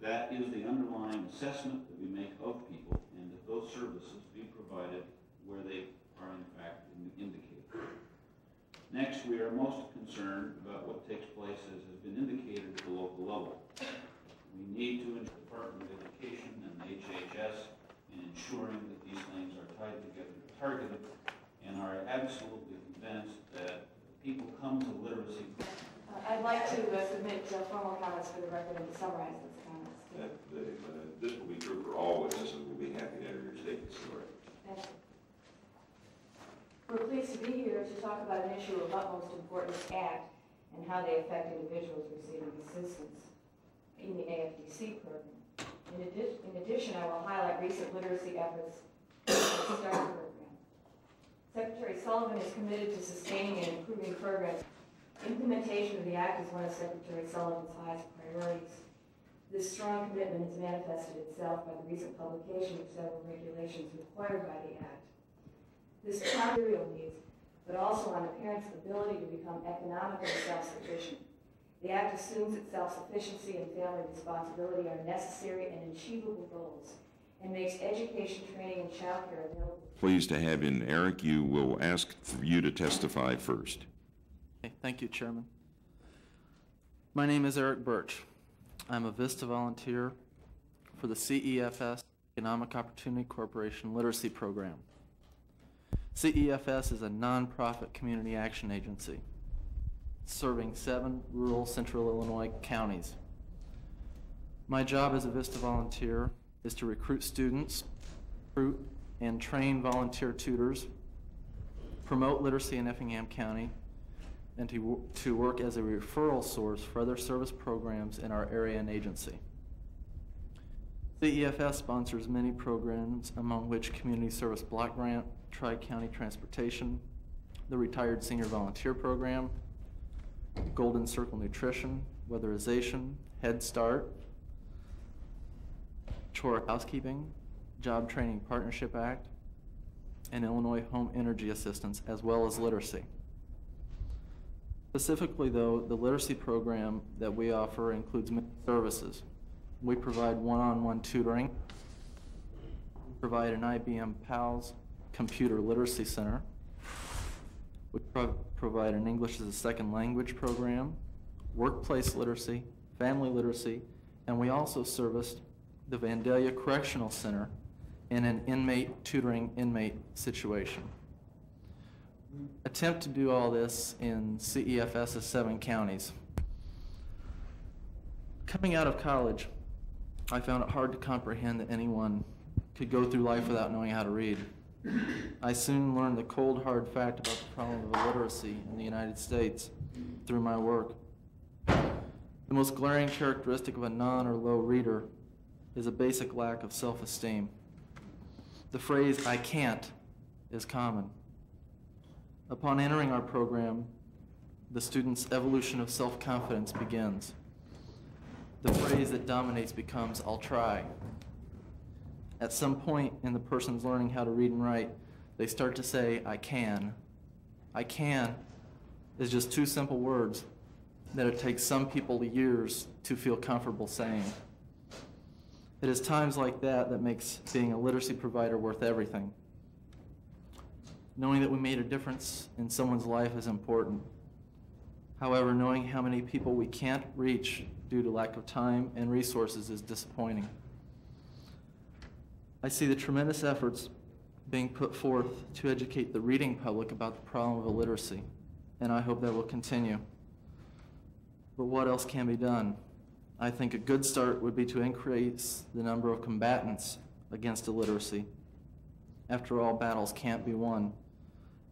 that is the underlying assessment that we make of people, and that those services be provided where they are in fact indicated. Next, we are most concerned about what takes place, as has been indicated, at the local level. We need to ensure the Department of Education and the HHS in ensuring that these things are tied together, targeted, and are absolutely convinced that people come to literacy. I'd like to submit formal comments for the record and to summarize those comments. This will be true for all witnesses. We'll be happy to enter your statements. Thank you. We're pleased to be here to talk about an issue of utmost importance, ACT, and how they affect individuals receiving assistance in the AFDC program. In addition, I will highlight recent literacy efforts in the START program. Secretary Sullivan is committed to sustaining and improving programs. Implementation of the Act is one of Secretary Sullivan's highest priorities. This strong commitment has manifested itself by the recent publication of several regulations required by the Act. This material needs, but also on the parents' ability to become economically self-sufficient. The Act assumes that self-sufficiency and family responsibility are necessary and achievable goals, and makes education, training, and child care available. Pleased to have in Eric. You will ask for you to testify first. Okay, thank you, Chairman. My name is Eric Birch. I'm a VISTA volunteer for the CEFS Economic Opportunity Corporation Literacy Program. CEFS is a nonprofit community action agency serving 7 rural central Illinois counties. My job as a VISTA volunteer is to recruit students, recruit and train volunteer tutors, promote literacy in Effingham County, and to work as a referral source for other service programs in our area and agency. CEFS sponsors many programs, among which Community Service Block Grant, Tri-County Transportation, the Retired Senior Volunteer Program, Golden Circle Nutrition, Weatherization, Head Start, Chore Housekeeping, Job Training Partnership Act, and Illinois Home Energy Assistance, as well as literacy. Specifically, though, the literacy program that we offer includes many services. We provide one-on-one tutoring, provide an IBM PALS Computer Literacy Center, we provide an English as a Second Language program, workplace literacy, family literacy, and we also serviced the Vandalia Correctional Center in an inmate tutoring inmate situation. Attempt to do all this in CEFS's 7 counties. Coming out of college, I found it hard to comprehend that anyone could go through life without knowing how to read. I soon learned the cold, hard fact about the problem of illiteracy in the United States through my work. The most glaring characteristic of a non or low reader is a basic lack of self-esteem. The phrase, "I can't," is common. Upon entering our program, the student's evolution of self-confidence begins. The phrase that dominates becomes, "I'll try." At some point in the person's learning how to read and write, they start to say, "I can." "I can" is just 2 simple words that it takes some people years to feel comfortable saying. It is times like that that makes being a literacy provider worth everything. Knowing that we made a difference in someone's life is important. However, knowing how many people we can't reach due to lack of time and resources is disappointing. I see the tremendous efforts being put forth to educate the reading public about the problem of illiteracy, and I hope that will continue. But what else can be done? I think a good start would be to increase the number of combatants against illiteracy. After all, battles can't be won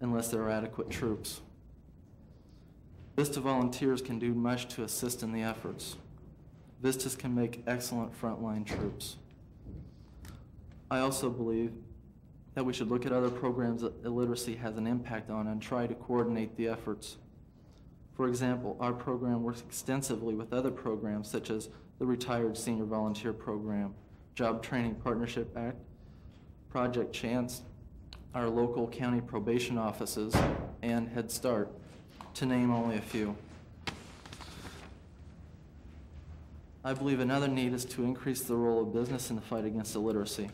unless there are adequate troops. VISTA volunteers can do much to assist in the efforts. VISTAs can make excellent frontline troops. I also believe that we should look at other programs that illiteracy has an impact on and try to coordinate the efforts. For example, our program works extensively with other programs such as the Retired Senior Volunteer Program, Job Training Partnership Act, Project Chance, our local county probation offices, and Head Start, to name only a few. I believe another need is to increase the role of business in the fight against illiteracy,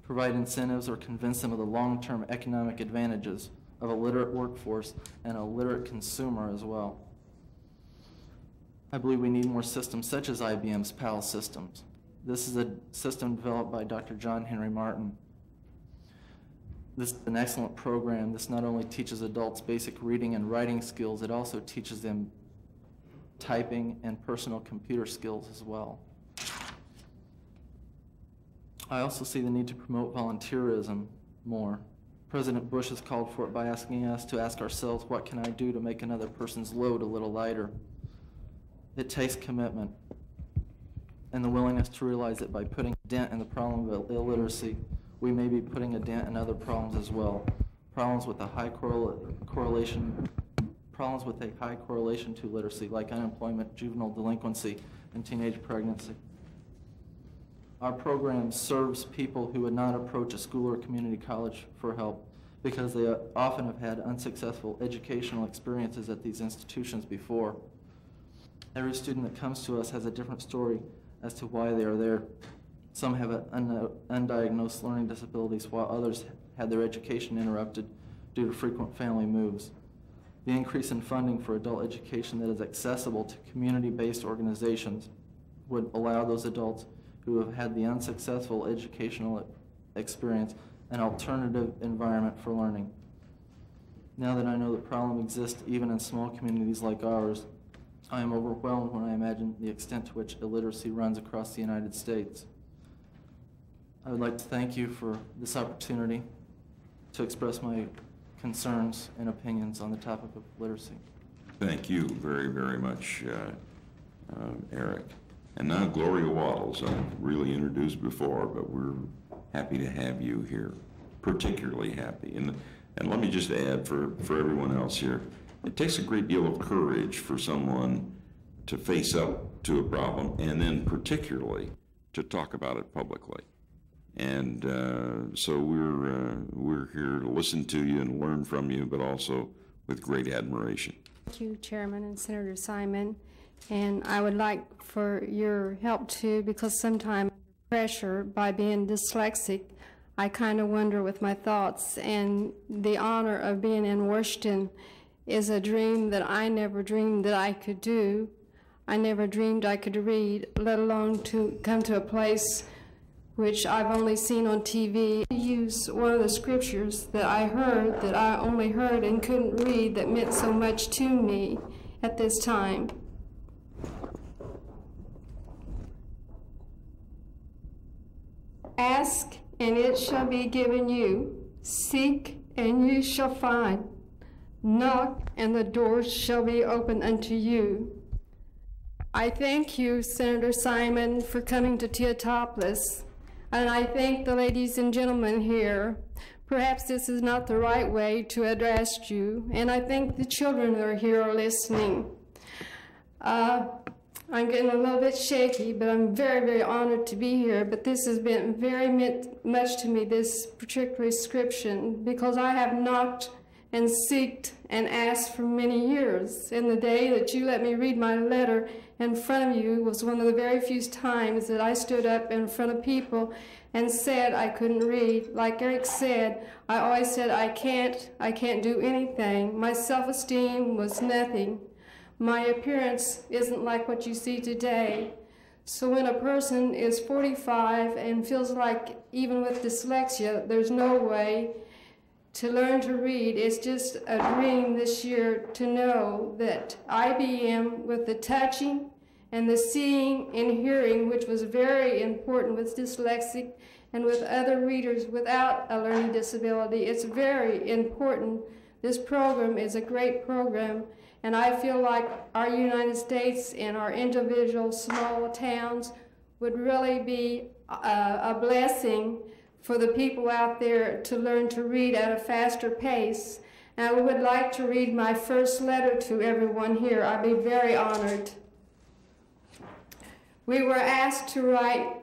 provide incentives or convince them of the long-term economic advantages of a literate workforce and a literate consumer as well. I believe we need more systems such as IBM's PAL systems. This is a system developed by Dr. John Henry Martin. This is an excellent program. This not only teaches adults basic reading and writing skills, it also teaches them typing and personal computer skills as well. I also see the need to promote volunteerism more. President Bush has called for it by asking us to ask ourselves, what can I do to make another person's load a little lighter? It takes commitment and the willingness to realize that by putting a dent in the problem of illiteracy, we may be putting a dent in other problems as well. Problems with a high correlation to literacy, like unemployment, juvenile delinquency, and teenage pregnancy. Our program serves people who would not approach a school or community college for help because they often have had unsuccessful educational experiences at these institutions before. Every student that comes to us has a different story as to why they are there. Some have undiagnosed learning disabilities, while others had their education interrupted due to frequent family moves. The increase in funding for adult education that is accessible to community-based organizations would allow those adults who have had the unsuccessful educational experience an alternative environment for learning. Now that I know the problem exists even in small communities like ours, I am overwhelmed when I imagine the extent to which illiteracy runs across the United States. I would like to thank you for this opportunity to express my concerns and opinions on the topic of literacy. Thank you very, very much, Eric. And now Gloria Wattles, I've really introduced before, but we're happy to have you here, particularly happy. And let me just add for everyone else here, it takes a great deal of courage for someone to face up to a problem and then particularly to talk about it publicly. And so we're here to listen to you and learn from you, but also with great admiration. Thank you, Chairman and Senator Simon. And I would like for your help too, because sometimes pressure by being dyslexic, I kind of wonder with my thoughts. And the honor of being in Washington is a dream that I never dreamed that I could do. I never dreamed I could read, let alone to come to a place which I've only seen on TV. I use one of the scriptures that I heard, that I only heard and couldn't read, that meant so much to me at this time. Ask, and it shall be given you. Seek, and you shall find. Knock, and the doors shall be opened unto you. I thank you, Senator Simon, for coming to Teotopolis, and I thank the ladies and gentlemen here. Perhaps this is not the right way to address you, and I think the children that are here are listening. I'm getting a little bit shaky, but I'm very, very honored to be here. But this has been very much to me, this particular inscription, because I have knocked and seeked and asked for many years. And the day that you let me read my letter in front of you was one of the very few times that I stood up in front of people and said I couldn't read. Like Eric said, I always said I can't do anything. My self-esteem was nothing. My appearance isn't like what you see today. So when a person is 45 and feels like even with dyslexia, there's no way to learn to read, it's just a dream this year to know that IBM, with the touching and the seeing and hearing, which was very important with dyslexic and with other readers without a learning disability, it's very important. This program is a great program. And I feel like our United States and our individual small towns would really be a blessing for the people out there to learn to read at a faster pace. And I would like to read my first letter to everyone here. I'd be very honored. We were asked to write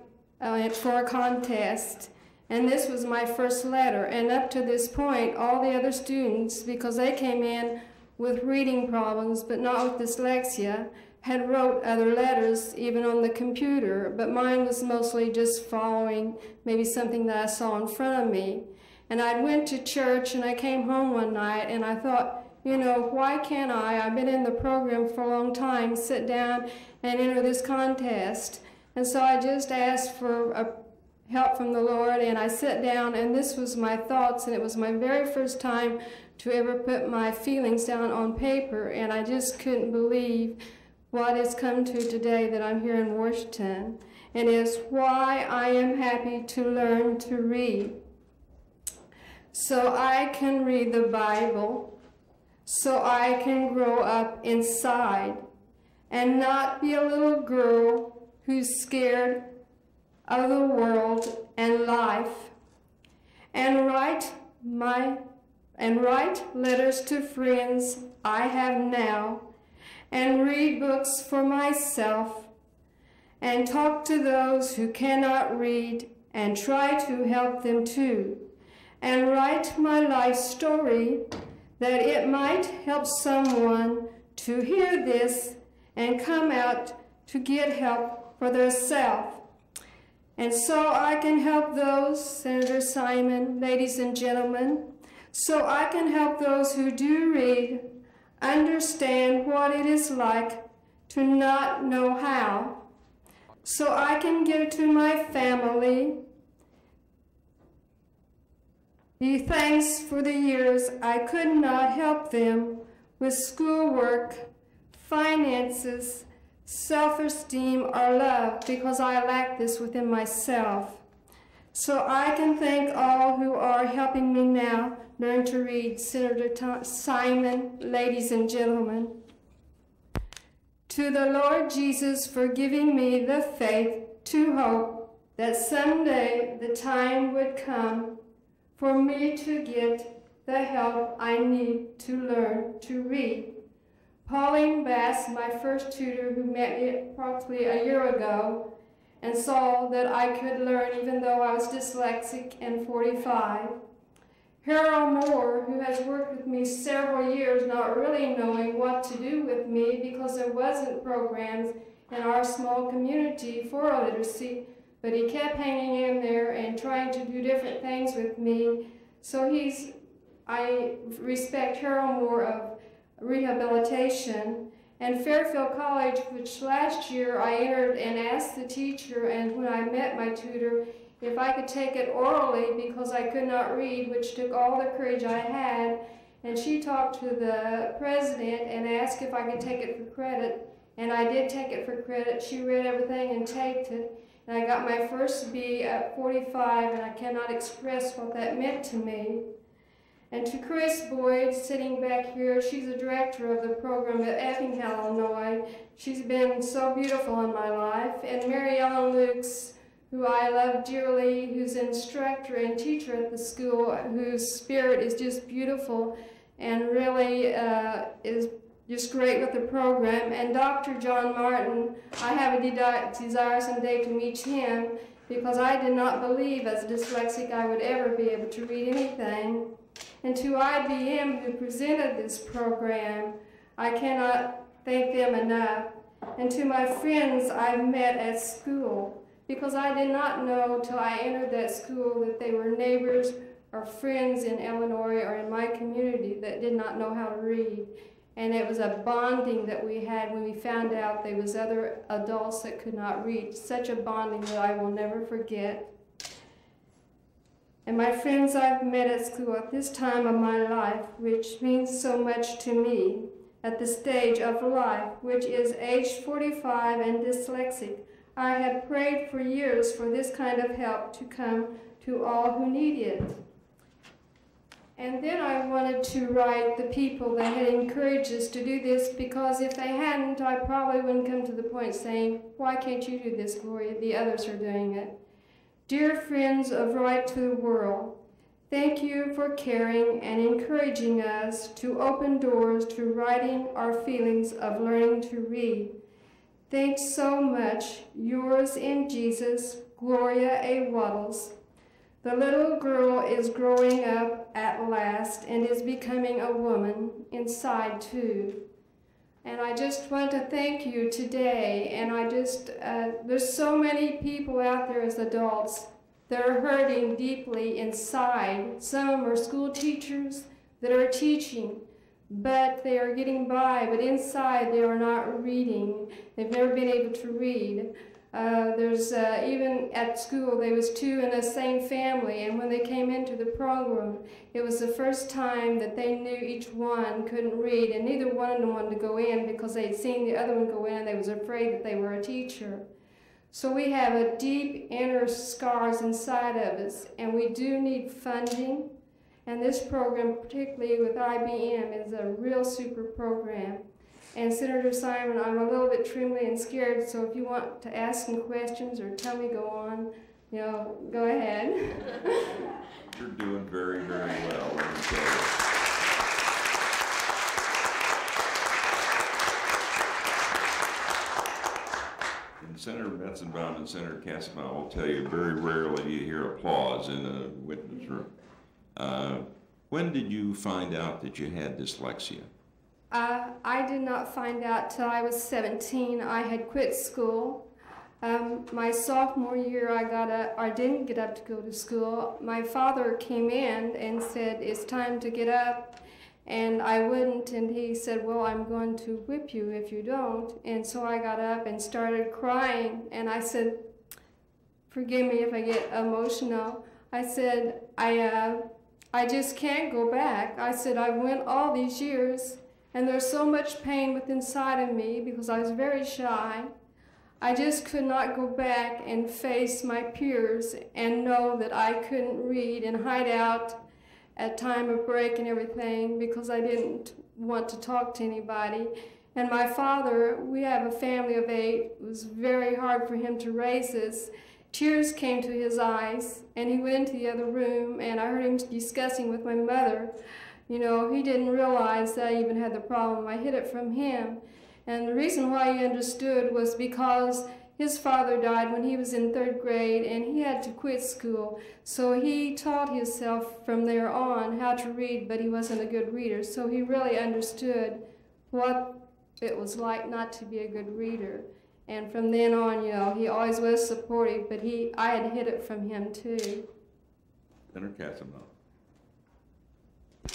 for a contest, and this was my first letter. And up to this point, all the other students, because they came in with reading problems, but not with dyslexia, had wrote other letters, even on the computer, but mine was mostly just following maybe something that I saw in front of me. And I went to church and I came home one night and I thought, you know, why can't I've been in the program for a long time, sit down and enter this contest? And so I just asked for help from the Lord, and I sat down, and this was my thoughts, and it was my very first time to ever put my feelings down on paper, and I just couldn't believe what it's come to today that I'm here in Washington, and it's why I am happy to learn to read. So I can read the Bible, so I can grow up inside and not be a little girl who's scared of the world and life, and write letters to friends I have now, and read books for myself, and talk to those who cannot read and try to help them too, and write my life story that it might help someone to hear this and come out to get help for themselves. And so I can help those, Senator Simon, ladies and gentlemen, so I can help those who do read understand what it is like to not know how. So I can give to my family the thanks for the years I could not help them with schoolwork, finances, self-esteem, or love, because I lack this within myself. So I can thank all who are helping me now learn to read, Senator Simon, ladies and gentlemen. To the Lord Jesus for giving me the faith to hope that someday the time would come for me to get the help I need to learn to read. Pauline Bass, my first tutor, who met me approximately a year ago and saw that I could learn even though I was dyslexic and 45. Harold Moore, who has worked with me several years, not really knowing what to do with me because there wasn't programs in our small community for literacy, but he kept hanging in there and trying to do different things with me. So I respect Harold Moore of rehabilitation. And Fairfield College, which last year I entered and asked the teacher, and when I met my tutor, if I could take it orally because I could not read, which took all the courage I had. And she talked to the president and asked if I could take it for credit, and I did take it for credit. She read everything and taped it, and I got my first B at 45, and I cannot express what that meant to me. And to Chris Boyd, sitting back here, she's the director of the program at Effingham, Illinois. She's been so beautiful in my life. And Mary Ellen Lukes, who I love dearly, who's an instructor and teacher at the school, whose spirit is just beautiful and really is just great with the program. And Dr. John Martin, I have a desire someday to meet him because I did not believe as a dyslexic I would ever be able to read anything. And to IBM, who presented this program, I cannot thank them enough. And to my friends I've met at school, because I did not know till I entered that school that they were neighbors or friends in Illinois or in my community that did not know how to read. And it was a bonding that we had when we found out there was other adults that could not read. Such a bonding that I will never forget. And my friends I've met at school at this time of my life, which means so much to me, at the stage of life, which is age 45 and dyslexic, I had prayed for years for this kind of help to come to all who need it. And then I wanted to write the people that had encouraged us to do this, because if they hadn't, I probably wouldn't come to the point saying, why can't you do this, Gloria? The others are doing it. Dear friends of Right to the World, thank you for caring and encouraging us to open doors to writing our feelings of learning to read. Thanks so much. Yours in Jesus, Gloria A. Wattles. The little girl is growing up at last and is becoming a woman inside too. And I just want to thank you today. And I just, there's so many people out there as adults that are hurting deeply inside. Some of them are school teachers that are teaching, but they are getting by, but inside they are not reading. They've never been able to read. There's even at school, there was two in the same family, and when they came into the program, it was the first time that they knew each one couldn't read, and neither one of them wanted to go in because they'd seen the other one go in and they was afraid that they were a teacher. So we have a deep inner scars inside of us, and we do need funding, and this program, particularly with IBM, is a real super program. And Senator Simon, I'm a little bit trembly and scared, so if you want to ask some questions or tell me go on, you know, go ahead. You're doing very, very well, let me tell you. And Senator Metzenbaum and Senator Kassenbaum will tell you very rarely do you hear applause in a witness room. When did you find out that you had dyslexia? I did not find out till I was 17. I had quit school. My sophomore year, I didn't get up to go to school. My father came in and said, "It's time to get up," and I wouldn't, and he said, "Well, I'm going to whip you if you don't." And so I got up and started crying, and I said, forgive me if I get emotional, I said, I just can't go back. I said, I've went all these years, and there's so much pain within inside of me because I was very shy. I just could not go back and face my peers and know that I couldn't read and hide out at time of break and everything because I didn't want to talk to anybody. And my father, we have a family of 8. It was very hard for him to raise us. Tears came to his eyes, and he went into the other room, and I heard him discussing with my mother. You know, he didn't realize that I even had the problem. I hid it from him. And the reason why he understood was because his father died when he was in 3rd grade, and he had to quit school. So he taught himself from there on how to read, but he wasn't a good reader. So he really understood what it was like not to be a good reader. And from then on, you know, he always was supportive, but I had hid it from him too. Senator Kassenbaum.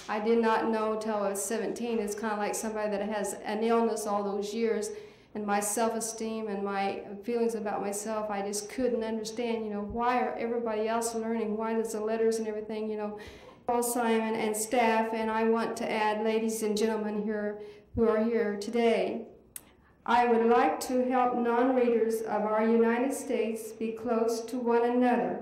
I did not know till I was 17. It's kind of like somebody that has an illness all those years, and my self-esteem and my feelings about myself, I just couldn't understand, you know, why are everybody else learning? Why does the letters and everything, you know? Paul Simon and staff, and I want to add ladies and gentlemen here who are here today. I would like to help non-readers of our United States be close to one another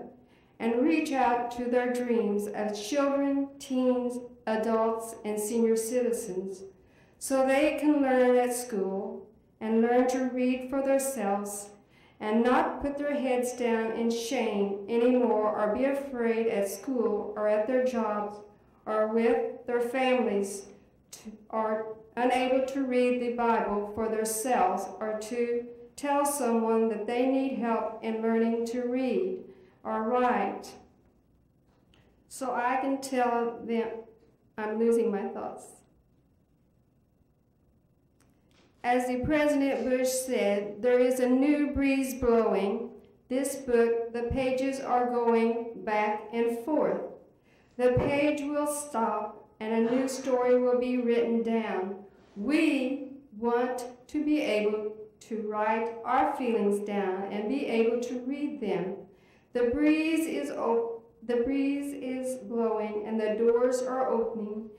and reach out to their dreams as children, teens, adults, and senior citizens so they can learn at school and learn to read for themselves and not put their heads down in shame anymore or be afraid at school or at their jobs or with their families or unable to read the Bible for themselves or to tell someone that they need help in learning to read or write. So I can tell them, I'm losing my thoughts. As the President Bush said, there is a new breeze blowing. This book, the pages are going back and forth. The page will stop and a new story will be written down. We want to be able to write our feelings down and be able to read them. The breeze is blowing and the doors are opening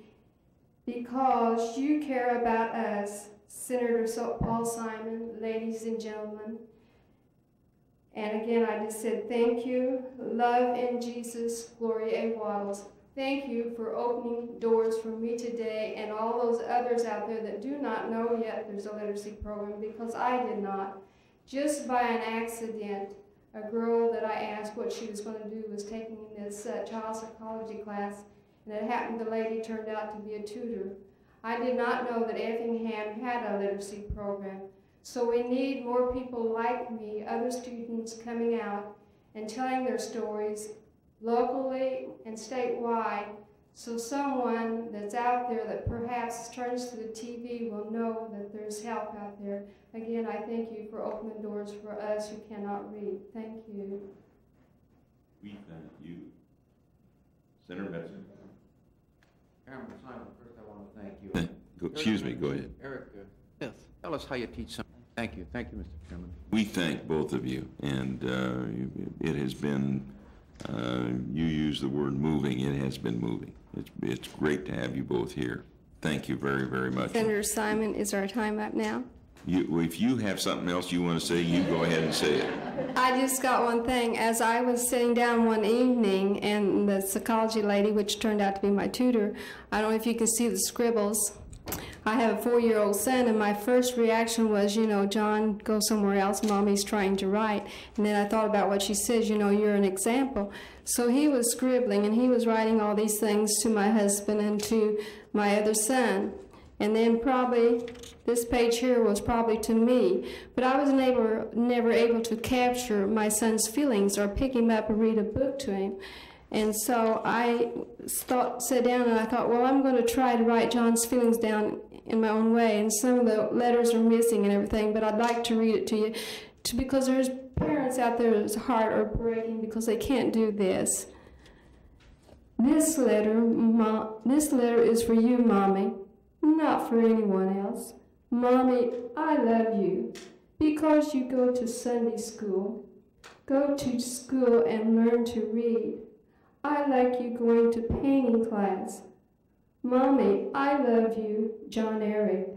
because you care about us, Senator Paul Simon, ladies and gentlemen. And again, I just said thank you. Love in Jesus, Gloria Wattles. Thank you for opening doors for me today and all those others out there that do not know yet there's a literacy program, because I did not. Just by an accident, a girl that I asked what she was going to do was taking this child psychology class, and it happened the lady turned out to be a tutor. I did not know that Effingham had a literacy program. So we need more people like me, other students coming out and telling their stories locally and statewide So someone that's out there that perhaps turns to the TV will know that there's help out there. Again, I thank you for opening doors for us who cannot read. Thank you. We thank you. Senator Metzger. Chairman Simon, first I want to thank you. Excuse me, go ahead. Eric, yes, tell us how you teach something. Thank you, Mr. Chairman. We thank both of you, and it has been, you use the word moving, it has been moving. It's great to have you both here. Thank you very, very much. Senator Simon, is our time up now? If you have something else you want to say, you go ahead and say it. I just got one thing. As I was sitting down one evening, and the psychology lady, which turned out to be my tutor, I don't know if you can see the scribbles. I have a 4-year-old son, and my first reaction was, you know, John, go somewhere else. Mommy's trying to write. And then I thought about what she says, you know, you're an example. So he was scribbling, and he was writing all these things to my husband and to my other son. And then probably this page here was probably to me. But I was never able to capture my son's feelings or pick him up and read a book to him. And so I sat down and I thought, well, I'm going to try to write John's feelings down in my own way. And some of the letters are missing and everything, but I'd like to read it to you because there's parents out there whose heart are breaking because they can't do this. This letter is for you, Mommy, not for anyone else. Mommy, I love you because you go to Sunday school. Go to school and learn to read. I like you going to painting class. Mommy, I love you, John Eric.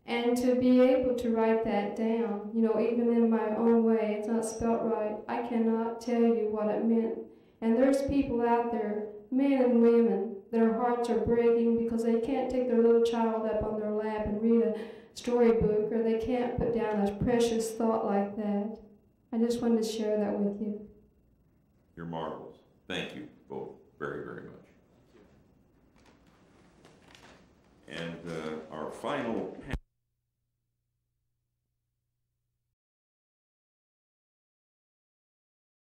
And to be able to write that down, you know, even in my own way, it's not spelt right, I cannot tell you what it meant. And there's people out there, men and women, their hearts are breaking because they can't take their little child up on their lap and read a storybook, or they can't put down a precious thought like that. I just wanted to share that with you. You're marvelous. Thank you both very, very much. And our final panel